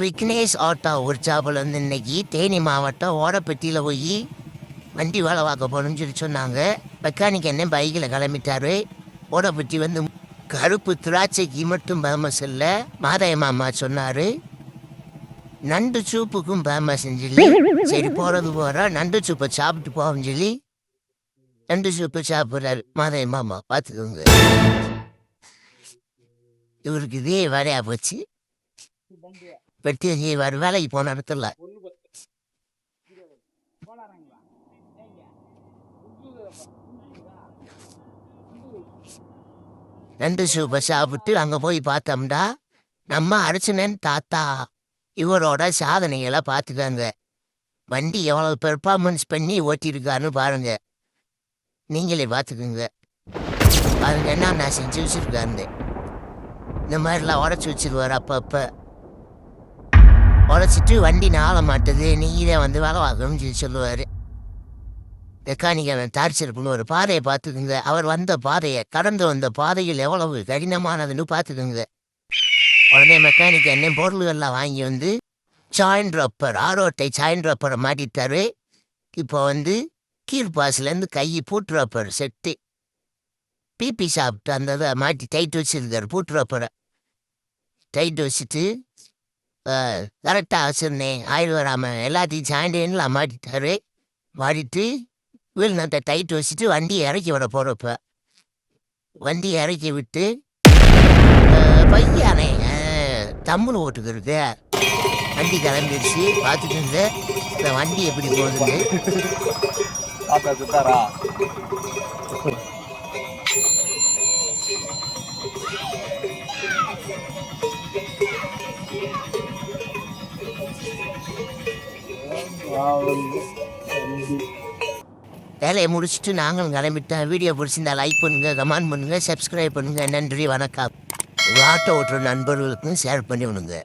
Vignesh auto உற்சாவில் வந்து இன்னைக்கு தேனி மாவட்டம் ஓடப்பட்டியில் போய் வண்டி வேலை பார்க்க போகணும்னு சொல்லி சொன்னாங்க. மெக்கானிக் என்ன பைக்கில் கிளம்பிட்டாரு. ஓடப்பட்டி வந்து கருப்பு திராட்சைக்கு மட்டும் ஃபேமஸ் இல்லை, மாதாய மாமா சொன்னார். நண்டு சூப்புக்கும் ஃபேமஸ்ன்னு சொல்லி சரி போகிறது போகிறா நண்டு சூப்பை சாப்பிட்டு போவோம்னு சொல்லி நண்டு சூப்பை சாப்பிட்றாரு மாதாய மாமா. பார்த்துக்கோங்க, இவருக்கு இதே வேலையாக போச்சு. வெட்டி செய்வார், வேலைக்கு போன இடத்துல நண்டு சூப்பை சாப்பிட்டு அங்கே போய் பார்த்தோம்டா நம்ம அர்ச்சனன் தாத்தா இவரோட சாதனைகளை பார்த்துக்காங்க. வண்டி எவ்வளோ பெர்ஃபார்மன்ஸ் பண்ணி ஓட்டியிருக்காருன்னு பாருங்க, நீங்களே பார்த்துக்குங்க. பாருங்க என்ன நான் செஞ்சு வச்சுருக்காரு. இந்த மாதிரிலாம் உடச்சி வச்சிருவார். அப்பப்போ உடச்சிட்டு வண்டி நாள மாட்டுது, நீங்களே வந்து வேலை பார்க்கணும்னு சொல்லி சொல்லுவார். மெக்கானிக்கை டார்ச்சருக்குன்னு ஒரு பாதையை பார்த்துக்குங்க. அவர் வந்த பாதையை கடந்து வந்த பாதையில் எவ்வளவு கடினமானதுன்னு பார்த்துக்குங்க. உடனே மெக்கானிக் என்ன பொருள்கள்லாம் வாங்கி வந்து சாயின் ரப்பர், ஆரோட்டை சாயின் ரப்பரை மாட்டிட்டாரு. இப்போ வந்து கீழ்பாஸ்லேருந்து கை பூட்டு ரப்பர் செட்டு பிபி சாப்பிட்டு அந்த இதை மாட்டி டைட் வச்சுருக்காரு. பூட்டு ரப்பரை டைட் வச்சுட்டு கரெக்டாக வச்சுருந்தேன், ஆயில் வராமல் எல்லாத்தையும் சாயின்லாம் மாட்டிட்டாரு. மாட்டிட்டு வீழ்நத்தை டைட் வச்சுட்டு வண்டியை இறக்கி விட போகிறப்ப வண்டியை இறக்கி விட்டு பையானே தம்முன்னு ஓட்டுக்கிறது வண்டி கிளம்பிடுச்சு. பார்த்துட்டு இந்த வண்டி எப்படி போகுதுன்னு வேலையை முடிச்சுட்டு நாங்களும் கிளம்பிட்டோம். வீடியோ பிடிச்சிருந்தா லைக் பண்ணுங்கள், கமெண்ட் பண்ணுங்கள், சப்ஸ்கிரைப் பண்ணுங்கள். நன்றி, வணக்கம். ஆட்டோ ஓட்டுற நண்பர்களுக்கும் ஷேர் பண்ணி விடுங்க.